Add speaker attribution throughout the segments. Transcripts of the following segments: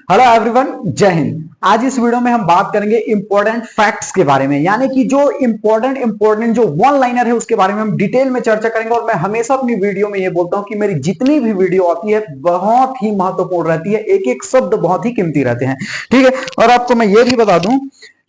Speaker 1: Hello everyone, जय हिंद। आज इस वीडियो में हम बात करेंगे इंपॉर्टेंट फैक्ट्स के बारे में, यानी कि जो इंपॉर्टेंट जो वन लाइनर है उसके बारे में हम डिटेल में चर्चा करेंगे। और मैं हमेशा अपनी वीडियो में ये बोलता हूं कि मेरी जितनी भी वीडियो आती है बहुत ही महत्वपूर्ण रहती है, एक एक शब्द बहुत ही कीमती रहते हैं। ठीक है, और आपको मैं ये भी बता दूं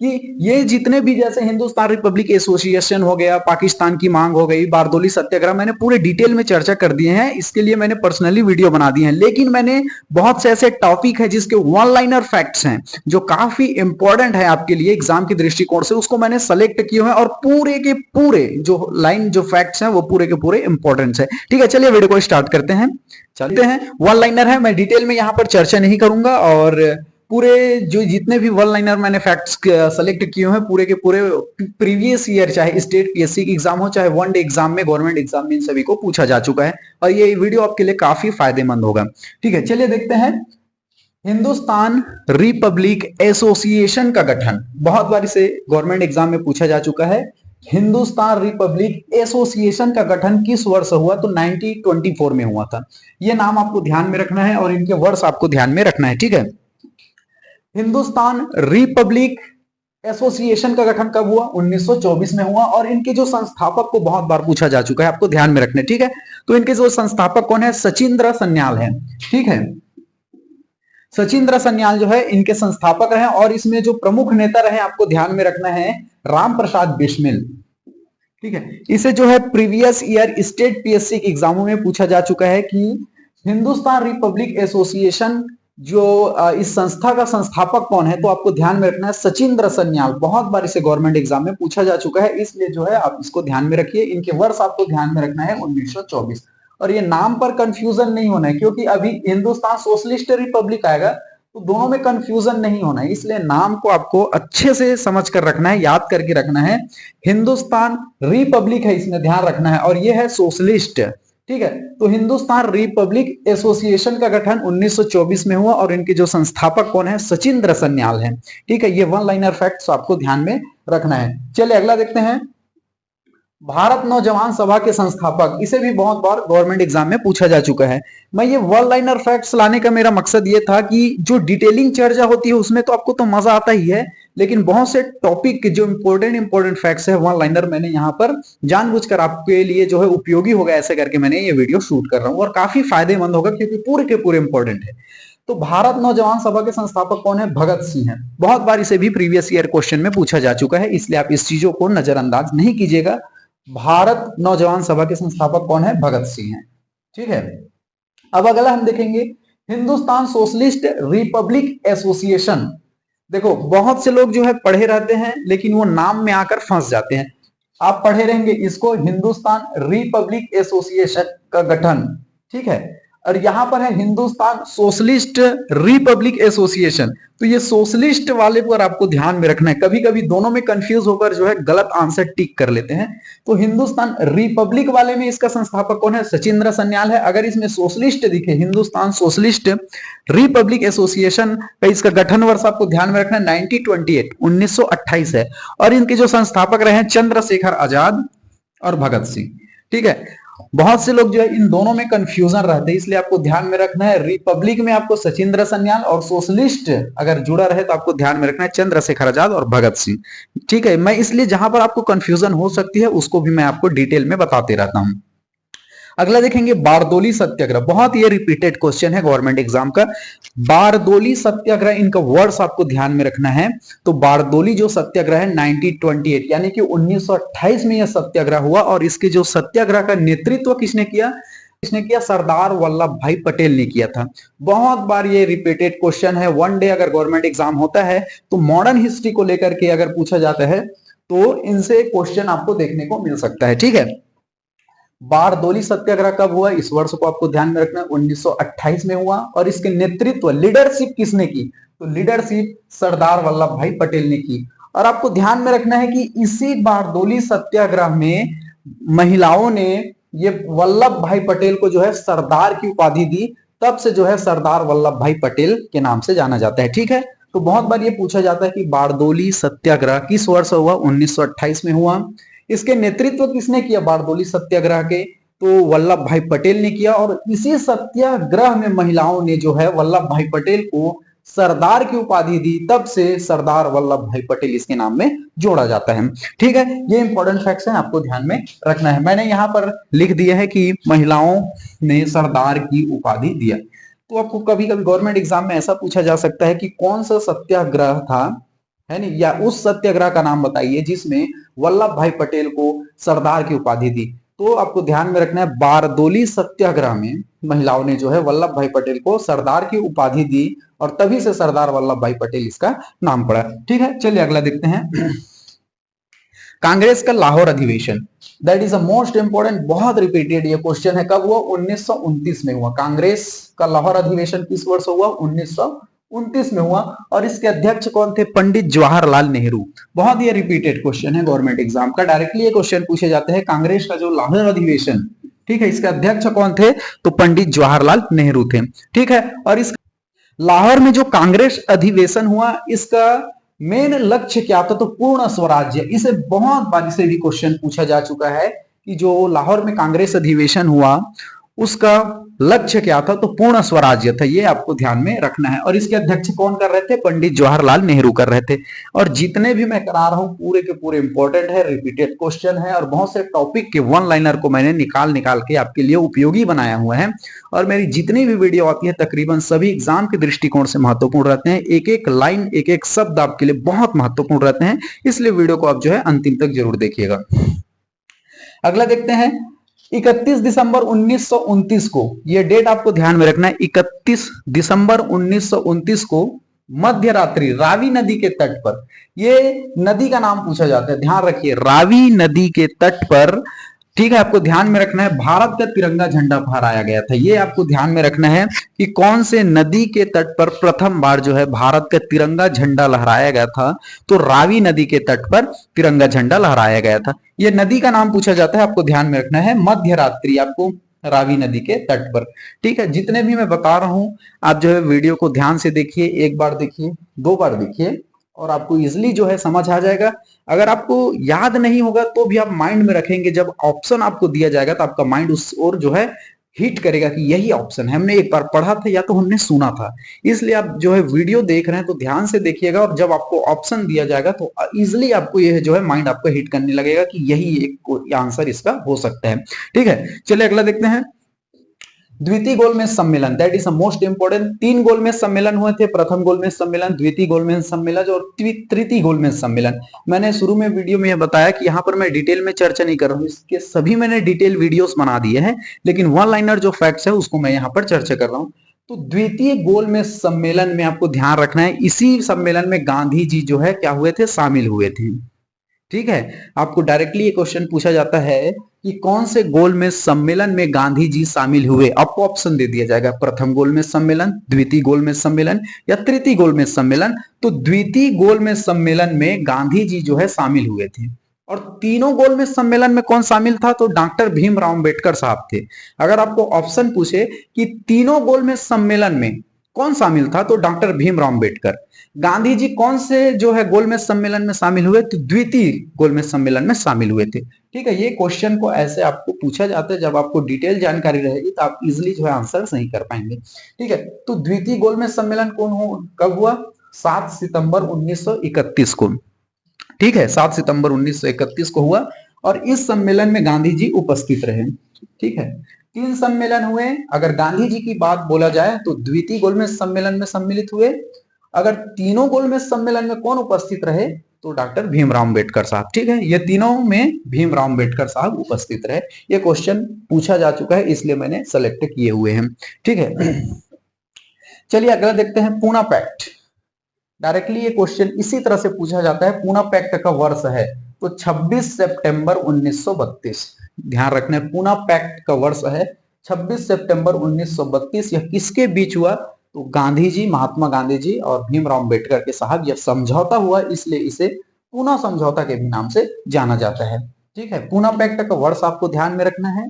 Speaker 1: कि ये जितने भी, जैसे हिंदुस्तान रिपब्लिक एसोसिएशन हो गया, पाकिस्तान की मांग हो गई, बारदोली सत्याग्रह, मैंने पूरे डिटेल में चर्चा कर दिए हैं। इसके लिए मैंने पर्सनली वीडियो बना दी है, लेकिन मैंने बहुत से ऐसे टॉपिक है जिसके वन लाइनर फैक्ट्स हैं जो काफी इंपॉर्टेंट है आपके लिए एग्जाम की दृष्टिकोण से, उसको मैंने सेलेक्ट किए हैं और पूरे के पूरे जो लाइन जो फैक्ट्स हैं वो पूरे के पूरे इंपॉर्टेंट है। ठीक है, चलिए वीडियो को स्टार्ट करते हैं। चलते हैं, वन लाइनर है, मैं डिटेल में यहां पर चर्चा नहीं करूंगा और पूरे जो जितने भी वन लाइनर मैंने फैक्ट्स सेलेक्ट किए हैं पूरे के पूरे प्रीवियस ईयर, चाहे स्टेट पीएससी की एग्जाम हो चाहे वनडे एग्जाम में, गवर्नमेंट एग्जाम में, इन सभी को पूछा जा चुका है और ये वीडियो आपके लिए काफी फायदेमंद होगा। ठीक है, चलिए देखते हैं। हिंदुस्तान रिपब्लिक एसोसिएशन का गठन बहुत बार इसे गवर्नमेंट एग्जाम में पूछा जा चुका है। हिंदुस्तान रिपब्लिक एसोसिएशन का गठन किस वर्ष हुआ? तो 1924 में हुआ था। यह नाम आपको ध्यान में रखना है और इनके वर्ष आपको ध्यान में रखना है। ठीक है, हिंदुस्तान रिपब्लिक एसोसिएशन का गठन कब हुआ? 1924 में हुआ। और इनके जो संस्थापक को बहुत बार पूछा जा चुका है, आपको ध्यान में रखना है। ठीक है, तो इनके जो संस्थापक कौन है? सचिंद्र सन्याल है। ठीक है, सचिंद्र सन्याल जो है इनके संस्थापक रहे और इसमें जो प्रमुख नेता रहे आपको ध्यान में रखना है, राम प्रसाद बिस्मिल। ठीक है, इसे जो है प्रीवियस ईयर स्टेट पीएससी के एग्जामों में पूछा जा चुका है कि हिंदुस्तान रिपब्लिक एसोसिएशन जो इस संस्था का संस्थापक कौन है? तो आपको ध्यान में रखना है सचिंद्र सन्याल। बहुत बार इसे गवर्नमेंट एग्जाम में पूछा जा चुका है, इसलिए जो है आप इसको ध्यान में रखिए। इनके वर्ष आपको ध्यान में रखना है 1924। और ये नाम पर कंफ्यूजन नहीं होना है, क्योंकि अभी हिंदुस्तान सोशलिस्ट रिपब्लिक आएगा तो दोनों में कंफ्यूजन नहीं होना है, इसलिए नाम को आपको अच्छे से समझ कर रखना है, याद करके रखना है। हिंदुस्तान रिपब्लिक है, इसमें ध्यान रखना है, और ये है सोशलिस्ट। ठीक है, तो हिंदुस्तान रिपब्लिक एसोसिएशन का गठन 1924 में हुआ और इनके जो संस्थापक कौन है? सचिंद्र सन्याल हैं। ठीक है, ये वन लाइनर फैक्ट्स आपको ध्यान में रखना है। चलिए अगला देखते हैं। भारत नौजवान सभा के संस्थापक, इसे भी बहुत बार गवर्नमेंट एग्जाम में पूछा जा चुका है। मैं ये वन लाइनर फैक्ट्स लाने का मेरा मकसद ये था कि जो डिटेलिंग चर्चा होती है उसमें तो आपको तो मजा आता ही है, लेकिन बहुत से टॉपिक के जो इंपॉर्टेंट फैक्ट्स है वन लाइनर, मैंने यहाँ पर जानबूझकर आपके लिए जो है उपयोगी होगा ऐसे करके मैंने ये वीडियो शूट कर रहा हूँ और काफी फायदेमंद होगा क्योंकि पूरे के पूरे इंपॉर्टेंट है। तो भारत नौजवान सभा के संस्थापक कौन है? भगत सिंह है। बहुत बार इसे भी प्रीवियस ईयर क्वेश्चन में पूछा जा चुका है, इसलिए आप इस चीजों को नजरअंदाज नहीं कीजिएगा। भारत नौजवान सभा के संस्थापक कौन है? भगत सिंह है। ठीक है, अब अगला हम देखेंगे हिंदुस्तान सोशलिस्ट रिपब्लिक एसोसिएशन। देखो बहुत से लोग जो है पढ़े रहते हैं लेकिन वो नाम में आकर फंस जाते हैं। आप पढ़े रहेंगे इसको हिंदुस्तान रिपब्लिक एसोसिएशन का गठन। ठीक है, और यहां पर है हिंदुस्तान सोशलिस्ट रिपब्लिक एसोसिएशन। तो ये सोशलिस्ट वाले पर आपको ध्यान में रखना है, कभी कभी दोनों में कंफ्यूज होकर जो है गलत आंसर टिक कर लेते हैं। तो हिंदुस्तान रिपब्लिक वाले में इसका संस्थापक कौन है? सचिंद्र सन्याल है। अगर इसमें सोशलिस्ट दिखे, हिंदुस्तान सोशलिस्ट रिपब्लिक एसोसिएशन का इसका गठन वर्ष आपको ध्यान में रखना है 1928 है। और इनके जो संस्थापक रहे हैं चंद्रशेखर आजाद और भगत सिंह। ठीक है, बहुत से लोग जो है इन दोनों में कंफ्यूजन रहते हैं, इसलिए आपको ध्यान में रखना है रिपब्लिक में आपको सचिंद्र सन्याल, और सोशलिस्ट अगर जुड़ा रहे तो आपको ध्यान में रखना है चंद्रशेखर आजाद और भगत सिंह। ठीक है, मैं इसलिए जहां पर आपको कंफ्यूजन हो सकती है उसको भी मैं आपको डिटेल में बताते रहता हूं। अगला देखेंगे बारदोली सत्याग्रह। बहुत ये रिपीटेड क्वेश्चन है गवर्नमेंट एग्जाम का। बारदोली सत्याग्रह, इनका वर्ड्स आपको ध्यान में रखना है। तो बारदोली जो सत्याग्रह है 1928 यानी कि 1928 में यह सत्याग्रह हुआ और इसके जो सत्याग्रह का नेतृत्व किसने किया? सरदार वल्लभ भाई पटेल ने किया था। बहुत बार ये रिपीटेड क्वेश्चन है, वन डे अगर गवर्नमेंट एग्जाम होता है तो मॉडर्न हिस्ट्री को लेकर के अगर पूछा जाता है तो इनसे क्वेश्चन आपको देखने को मिल सकता है। ठीक है, बारदोली सत्याग्रह कब हुआ? इस वर्ष को आपको ध्यान में रखना है 1928 में हुआ। और इसके नेतृत्व, लीडरशिप किसने की? तो लीडरशिप सरदार वल्लभ भाई पटेल ने की। और आपको ध्यान में रखना है कि इसी बारदोली सत्याग्रह में महिलाओं ने ये वल्लभ भाई पटेल को जो है सरदार की उपाधि दी, तब से जो है सरदार वल्लभ भाई पटेल के नाम से जाना जाता है। ठीक है, तो बहुत बार ये पूछा जाता है कि बारदोली सत्याग्रह किस वर्ष हुआ? 1928 में हुआ। इसके नेतृत्व किसने किया बारदोली सत्याग्रह के? तो वल्लभ भाई पटेल ने किया। और इसी सत्याग्रह में महिलाओं ने जो है वल्लभ भाई पटेल को सरदार की उपाधि दी, तब से सरदार वल्लभ भाई पटेल इसके नाम में जोड़ा जाता है। ठीक है, ये इंपॉर्टेंट फैक्ट्स हैं, आपको ध्यान में रखना है। मैंने यहाँ पर लिख दिया है कि महिलाओं ने सरदार की उपाधि दिया। तो आपको कभी कभी गवर्नमेंट एग्जाम में ऐसा पूछा जा सकता है कि कौन सा सत्याग्रह था, है नहीं, या उस सत्याग्रह का नाम बताइए जिसमें वल्लभ भाई पटेल को सरदार की उपाधि दी। तो आपको ध्यान में रखना है, बारदोली सत्याग्रह में महिलाओं ने जो है वल्लभ भाई पटेल को सरदार की उपाधि दी और तभी से सरदार वल्लभ भाई पटेल इसका नाम पड़ा। ठीक है, चलिए अगला देखते हैं। कांग्रेस का लाहौर अधिवेशन, that is a most important, बहुत रिपीटेड ये क्वेश्चन है। कब हुआ? 1929 में हुआ। कांग्रेस का लाहौर अधिवेशन किस वर्ष हुआ? 1929 में हुआ। और इसके अध्यक्ष कौन थे? पंडित जवाहरलाल नेहरू। बहुत ही रिपीटेड क्वेश्चन है गवर्नमेंट एग्जाम का, डायरेक्टली ये क्वेश्चन पूछे जाते हैं। कांग्रेस का जो लाहौर अधिवेशन, ठीक है, इसके अध्यक्ष कौन थे? तो पंडित जवाहरलाल नेहरू थे। ठीक है, और इस लाहौर में जो कांग्रेस अधिवेशन हुआ, इसका मेन लक्ष्य क्या था? तो पूर्ण स्वराज्य। इसे बहुत बार इसे भी क्वेश्चन पूछा जा चुका है कि जो लाहौर में कांग्रेस अधिवेशन हुआ उसका लक्ष्य क्या था? तो पूर्ण स्वराज्य था। ये आपको ध्यान में रखना है। और इसके अध्यक्ष कौन कर रहे थे? पंडित जवाहरलाल नेहरू कर रहे थे। और जितने भी मैं करा रहा हूं पूरे के पूरे इंपॉर्टेंट है, रिपीटेड क्वेश्चन है, और बहुत से टॉपिक के वन लाइनर को मैंने निकाल निकाल के आपके लिए उपयोगी बनाया हुआ है। और मेरी जितनी भी वीडियो आती है तकरीबन सभी एग्जाम के दृष्टिकोण से महत्वपूर्ण रहते हैं। एक एक लाइन, एक एक शब्द आपके लिए बहुत महत्वपूर्ण रहते हैं, इसलिए वीडियो को आप जो है अंतिम तक जरूर देखिएगा। अगला देखते हैं, 31 दिसंबर 1929 को, यह डेट आपको ध्यान में रखना है, 31 दिसंबर 1929 को मध्य रात्रि रावी नदी के तट पर, ये नदी का नाम पूछा जाता है, ध्यान रखिए, रावी नदी के तट पर, ठीक है, आपको ध्यान में रखना है, भारत का तिरंगा झंडा फहराया गया था। ये आपको ध्यान में रखना है कि कौन से नदी के तट पर प्रथम बार जो है भारत का तिरंगा झंडा लहराया गया था? तो रावी नदी के तट पर तिरंगा झंडा लहराया गया था। ये नदी का नाम पूछा जाता है, आपको ध्यान में रखना है, मध्य रात्रि, आपको रावी नदी के तट पर। ठीक है, जितने भी मैं बता रहा हूं आप जो है वीडियो को ध्यान से देखिए, एक बार देखिए, दो बार देखिए, और आपको इजिली जो है समझ आ जाएगा। अगर आपको याद नहीं होगा तो भी आप माइंड में रखेंगे, जब ऑप्शन आपको दिया जाएगा तो आपका माइंड उस ओर जो है हिट करेगा कि यही ऑप्शन है, हमने एक बार पढ़ा था या तो हमने सुना था। इसलिए आप जो है वीडियो देख रहे हैं तो ध्यान से देखिएगा, और जब आपको ऑप्शन दिया जाएगा तो इजिली आपको यह जो है माइंड आपको हिट करने लगेगा कि यही एक आंसर इसका हो सकता है। ठीक है, चलिए अगला देखते हैं। द्वितीय गोलमेज सम्मेलन, दैट इज मोस्ट इंपोर्टेंट। 3 गोलमेज सम्मेलन हुए थे, प्रथम गोलमेज सम्मेलन, द्वितीय गोलमेज सम्मेलन और तृतीय गोलमेज सम्मेलन। मैंने शुरू में वीडियो में यह बताया कि यहाँ पर मैं डिटेल में चर्चा नहीं कर रहा हूँ, इसके सभी मैंने डिटेल वीडियोस बना दिए हैं, लेकिन वन लाइनर जो फैक्ट्स है उसको मैं यहाँ पर चर्चा कर रहा हूँ। तो द्वितीय गोलमेज सम्मेलन में आपको ध्यान रखना है, इसी सम्मेलन में गांधी जी जो है क्या हुए थे? शामिल हुए थे। ठीक है, आपको डायरेक्टली ये क्वेश्चन पूछा जाता है कि कौन से गोलमेज सम्मेलन में गांधी जी शामिल हुए? आपको ऑप्शन दे दिया जाएगा, प्रथम गोलमेज सम्मेलन, द्वितीय गोलमेज सम्मेलन या तृतीय गोलमेज सम्मेलन। तो द्वितीय गोलमेज सम्मेलन में गांधी जी जो है शामिल हुए थे। और तीनों गोलमेज सम्मेलन में कौन शामिल था? तो डॉक्टर भीमराव अंबेडकर साहब थे। अगर आपको ऑप्शन पूछे कि तीनों गोलमेज सम्मेलन में कौन शामिल था, तो डॉक्टर भीमराव अंबेडकर। गांधी जी कौन से जो है गोलमेज सम्मेलन में शामिल हुए? तो द्वितीय गोलमेज सम्मेलन में शामिल हुए थे। ठीक है, ये क्वेश्चन को ऐसे आपको पूछा जाता है, जब आपको डिटेल जानकारी रहेगी तो आप इजिली जो है आंसर सही कर पाएंगे। ठीक है, तो द्वितीय गोलमेज सम्मेलन कब हुआ? 7 सितंबर 1931 को। ठीक है, 7 सितंबर 1931 को हुआ, और इस सम्मेलन में गांधी जी उपस्थित रहे। ठीक है, 3 सम्मेलन हुए। अगर गांधी जी की बात बोला जाए तो द्वितीय गोलमेज सम्मेलन में सम्मिलित हुए। अगर तीनों गोलमेज सम्मेलन में कौन उपस्थित रहे? तो डॉक्टर भीमराव अंबेडकर साहब। ठीक है, ये तीनों में भीमराव अंबेडकर साहब उपस्थित रहे। ये क्वेश्चन पूछा जा चुका है, इसलिए मैंने सेलेक्ट किए हुए हैं। ठीक है, चलिए अगला देखते हैं, पूना पैक्ट। डायरेक्टली ये क्वेश्चन इसी तरह से पूछा जाता है, पूना पैक्ट का वर्ष है तो 26 सितंबर 1932। ध्यान रखना है, पूना पैक्ट का वर्ष है 26 सितंबर 1932। यह किसके बीच हुआ? तो गांधी जी, महात्मा गांधी जी और भीमराव अंबेडकर के साहब यह समझौता हुआ, इसलिए इसे पूना समझौता के भी नाम से जाना जाता है। ठीक है, पूना पैक्ट का वर्ष आपको ध्यान में रखना है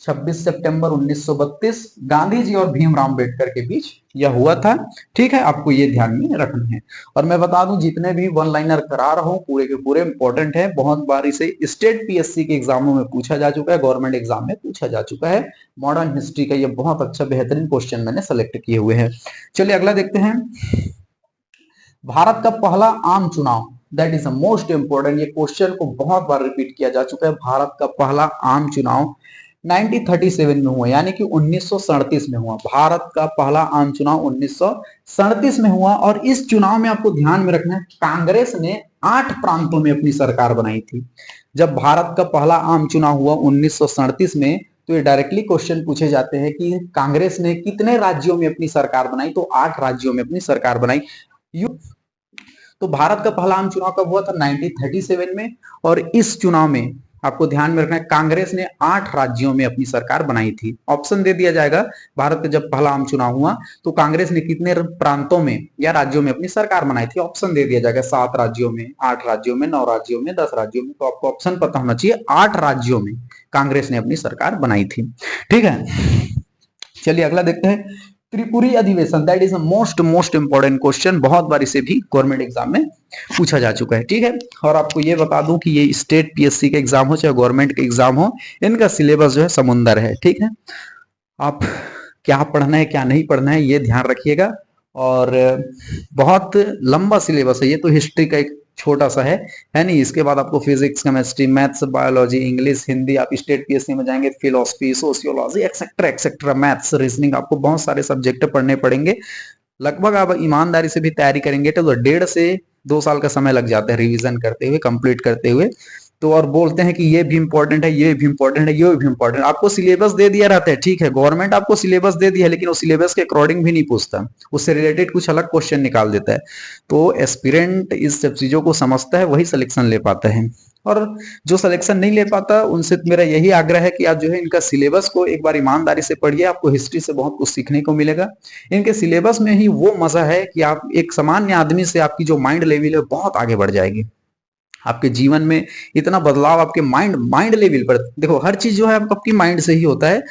Speaker 1: 26 सितंबर 1932 गांधी जी और भीमराव अंबेडकर के बीच यह हुआ था। ठीक है, आपको ये ध्यान में रखना है। और मैं बता दूं, जितने भी वन लाइनर करा रहा हूं पूरे के पूरे इंपॉर्टेंट है, बहुत बार इसे स्टेट पीएससी के एग्जामों में पूछा जा चुका है, गवर्नमेंट एग्जाम में पूछा जा चुका है। मॉडर्न हिस्ट्री का ये बहुत अच्छा बेहतरीन क्वेश्चन मैंने सेलेक्ट किए हुए हैं। चलिए अगला देखते हैं। भारत का पहला आम चुनाव, that is the most important, ये क्वेश्चन को बहुत बार रिपीट किया जा चुका है। भारत का पहला आम चुनाव 1937 में हुआ, यानी कि 1937 में हुआ। भारत का पहला आम चुनाव 1937 में हुआ। और इस चुनाव में आपको ध्यान में रखना है, कांग्रेस ने 8 प्रांतों में अपनी सरकार बनाई थी। जब भारत का पहला आम चुनाव हुआ 1937 में, तो ये डायरेक्टली क्वेश्चन पूछे जाते हैं कि कांग्रेस ने कितने राज्यों में अपनी सरकार बनाई, तो 8 राज्यों में अपनी सरकार बनाई। तो भारत का पहला आम चुनाव कब हुआ था? 1937 में। और इस चुनाव में आपको ध्यान में रखना है, कांग्रेस ने 8 राज्यों में अपनी सरकार बनाई थी। ऑप्शन दे दिया जाएगा, भारत का जब पहला आम चुनाव हुआ तो कांग्रेस ने कितने प्रांतों में या राज्यों में अपनी सरकार बनाई थी। ऑप्शन दे दिया जाएगा, 7 राज्यों में, 8 राज्यों में, 9 राज्यों में, 10 राज्यों में। तो आपको ऑप्शन पता होना चाहिए, 8 राज्यों में कांग्रेस ने अपनी सरकार बनाई थी। ठीक है, चलिए अगला देखते हैं। त्रिपुरी अधिवेशन, that is most important question, बहुत बार इसे भी गवर्नमेंट एग्जाम में पूछा जा चुका है। ठीक है, और आपको ये बता दूं कि ये स्टेट पीएससी के एग्जाम हो चाहे गवर्नमेंट के एग्जाम हो, इनका सिलेबस जो है समुंदर है। ठीक है, आप क्या पढ़ना है क्या नहीं पढ़ना है ये ध्यान रखिएगा। और बहुत लंबा सिलेबस है ये, तो हिस्ट्री का एक छोटा सा है नहीं। इसके बाद आपको physics, chemistry, maths, biology, English, Hindi, आप स्टेट पीएससी में जाएंगे, philosophy, sociology, etcetera etcetera, maths, reasoning, आपको बहुत सारे सब्जेक्ट पढ़ने पड़ेंगे। लगभग आप ईमानदारी से भी तैयारी करेंगे तो 1.5 से 2 साल का समय लग जाता है रिवीजन करते हुए, कंप्लीट करते हुए। तो और बोलते हैं कि ये भी इंपॉर्टेंट है, ये भी इंपॉर्टेंट है, ये भी इंपॉर्टेंट। आपको सिलेबस दे दिया रहता है, ठीक है, गवर्नमेंट आपको सिलेबस दे दिया है, लेकिन वो सिलेबस के अकॉर्डिंग भी नहीं पूछता, उससे रिलेटेड कुछ अलग क्वेश्चन निकाल देता है। तो एस्पिरेंट इस सब चीजों को समझता है, वही सिलेक्शन ले पाता है। और जो सिलेक्शन नहीं ले पाता, उनसे मेरा यही आग्रह है कि आप जो है इनका सिलेबस को एक बार ईमानदारी से पढ़िए, आपको हिस्ट्री से बहुत कुछ सीखने को मिलेगा। इनके सिलेबस में ही वो मजा है कि आप एक सामान्य आदमी से आपकी जो माइंड लेवल है बहुत आगे बढ़ जाएगी। आपके जीवन में इतना बदलाव आपके माइंड लेवल पर, देखो हर चीज जो है आपकी माइंड से ही होता है।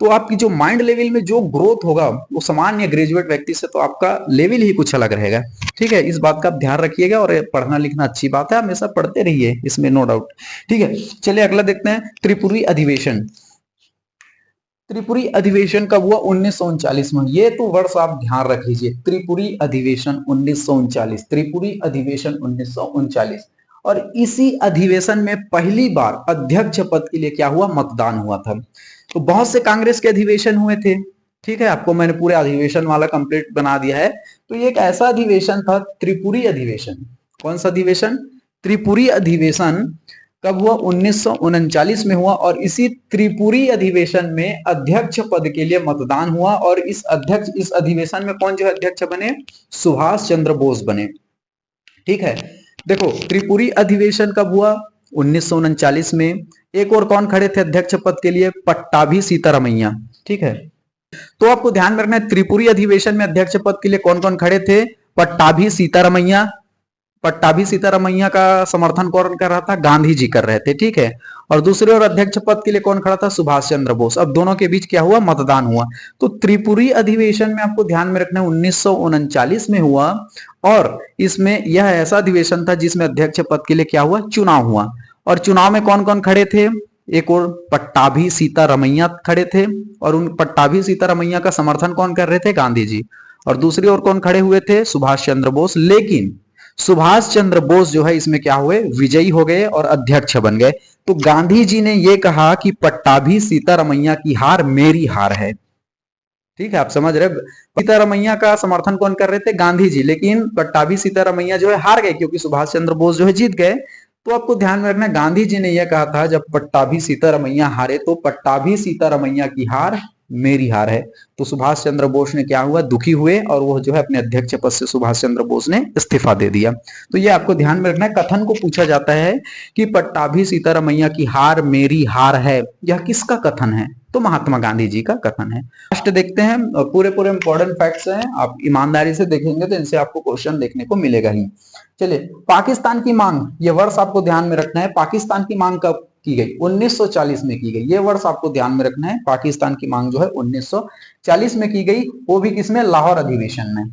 Speaker 1: तो आपकी जो माइंड लेवल में जो ग्रोथ होगा वो सामान्य ग्रेजुएट व्यक्ति से तो आपका लेवल ही कुछ अलग रहेगा। ठीक है, इस बात का आप ध्यान रखिएगा। और पढ़ना लिखना अच्छी बात है, हमेशा पढ़ते रहिए, इसमें नो डाउट। ठीक है, चलिए अगला देखते हैं। त्रिपुरी अधिवेशन, त्रिपुरी अधिवेशन कब हुआ? 1939 में। ये तो वर्ष आप ध्यान रख लीजिए, त्रिपुरी अधिवेशन 1939, त्रिपुरी अधिवेशन 1939। और इसी अधिवेशन में पहली बार अध्यक्ष पद के लिए क्या हुआ? मतदान हुआ था। तो बहुत से कांग्रेस के अधिवेशन हुए थे, ठीक है, आपको मैंने पूरे अधिवेशन वाला कंप्लीट बना दिया है। तो ये एक ऐसा अधिवेशन था, त्रिपुरी अधिवेशन। कौन सा अधिवेशन? त्रिपुरी अधिवेशन कब हुआ? 1939 में हुआ। और इसी त्रिपुरी अधिवेशन में अध्यक्ष पद के लिए मतदान हुआ। और इस अधिवेशन में कौन जो है अध्यक्ष बने? सुभाष चंद्र बोस बने। ठीक है, देखो त्रिपुरी अधिवेशन कब हुआ? 1939 में। एक और कौन खड़े थे अध्यक्ष पद के लिए? पट्टाभी सीतारमैया। ठीक है, तो आपको ध्यान में रखना है, त्रिपुरी अधिवेशन में अध्यक्ष पद के लिए कौन कौन खड़े थे? पट्टाभी सीतारमैया। पट्टाभी सीतारमैया का समर्थन कौन कर रहा था? गांधी जी कर रहे थे। ठीक है, और दूसरे और अध्यक्ष पद के लिए कौन खड़ा था? सुभाष चंद्र बोस। अब दोनों के बीच क्या हुआ? मतदान हुआ। तो त्रिपुरी अधिवेशन में आपको ध्यान में रखना है 1939 में हुआ। और इसमें यह ऐसा अधिवेशन था जिसमें अध्यक्ष पद के लिए क्या हुआ? चुनाव हुआ। और चुनाव में कौन कौन खड़े थे? एक और पट्टाभी सीतारमैया खड़े थे। और उन पट्टाभी सीतारमैया का समर्थन कौन कर रहे थे? गांधी जी। और दूसरी ओर कौन खड़े हुए थे? सुभाष चंद्र बोस। लेकिन सुभाष चंद्र बोस जो है इसमें क्या हुए? विजयी हो गए और अध्यक्ष बन गए। तो गांधी जी ने यह कहा कि पट्टाभी सीतारमैया की हार मेरी हार है। ठीक है, आप समझ रहे? सीतारमैया का समर्थन कौन कर रहे थे? गांधी जी। लेकिन पट्टाभी सीतारमैया जो है हार गए, क्योंकि सुभाष चंद्र बोस जो है जीत गए। तो आपको ध्यान में रखना, गांधी जी ने यह कहा था जब पट्टाभी सीतारमैया हारे तो पट्टाभी सीतारमैया की हार मेरी हार है। तो सुभाष चंद्र बोस ने क्या हुआ? दुखी हुए और वो जो है अपने अध्यक्ष पद से सुभाष चंद्र बोस ने इस्तीफा दे दिया। तो ये आपको ध्यान में रखना है। कथन को पूछा जाता है कि पट्टाभी सीतारमैया की हार मेरी हार है, यह किसका कथन है? तो महात्मा गांधी जी का कथन है। लास्ट देखते हैं, पूरे पूरे इंपॉर्टेंट फैक्ट्स हैं, आप ईमानदारी से देखेंगे तो इनसे आपको क्वेश्चन देखने को मिलेगा ही। चलिए, पाकिस्तान की मांग, ये वर्ष आपको ध्यान में रखना है। पाकिस्तान की मांग कब की गई? 1940 में की गई। ये वर्ष आपको ध्यान में रखना है। पाकिस्तान की मांग जो है 1940 में की गई, वो भी किसमें? लाहौर अधिवेशन में।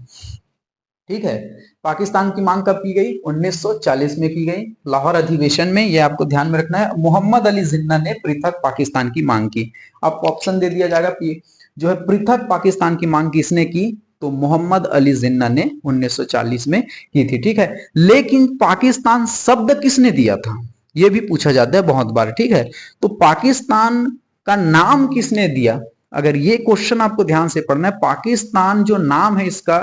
Speaker 1: ठीक है, पाकिस्तान की मांग कब की गई? 1940 में की गई, लाहौर अधिवेशन में। ये आपको ध्यान में रखना है। मोहम्मद अली जिन्ना ने पृथक पाकिस्तान की मांग की। आपको ऑप्शन दे दिया जाएगा कि जो है पृथक पाकिस्तान की मांग किसने की? तो मोहम्मद अली जिन्ना ने 1940 में की थी। ठीक है, लेकिन पाकिस्तान शब्द किसने दिया था? ये भी पूछा जाता है बहुत बार। ठीक है, तो पाकिस्तान का नाम किसने दिया? अगर ये क्वेश्चन आपको ध्यान से पढ़ना है, पाकिस्तान जो नाम है इसका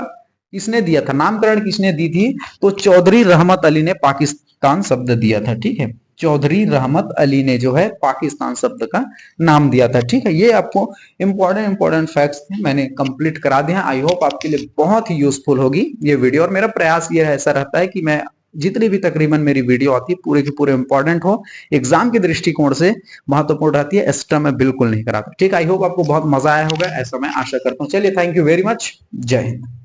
Speaker 1: किसने दिया था, नामकरण किसने दी थी? तो चौधरी रहमत अली ने पाकिस्तान शब्द दिया था। ठीक है, चौधरी रहमत अली ने जो है पाकिस्तान शब्द का नाम दिया था। ठीक है, ये आपको इंपॉर्टेंट फैक्ट्स थे, मैंने कंप्लीट करा दिए हैं। आई होप आपके लिए बहुत ही यूजफुल होगी ये वीडियो, और मेरा प्रयास ये ऐसा रहता है कि मैं जितनी भी तकरीबन मेरी वीडियो आती है पूरे के पूरे इंपॉर्टेंट हो, एग्जाम के दृष्टिकोण से महत्वपूर्ण रहती है। एक्स्ट्रा मैं बिल्कुल नहीं कराता। ठीक, आई होप आपको बहुत मजा आया होगा, ऐसा मैं आशा करता हूँ। चलिए, थैंक यू वेरी मच। जय हिंद।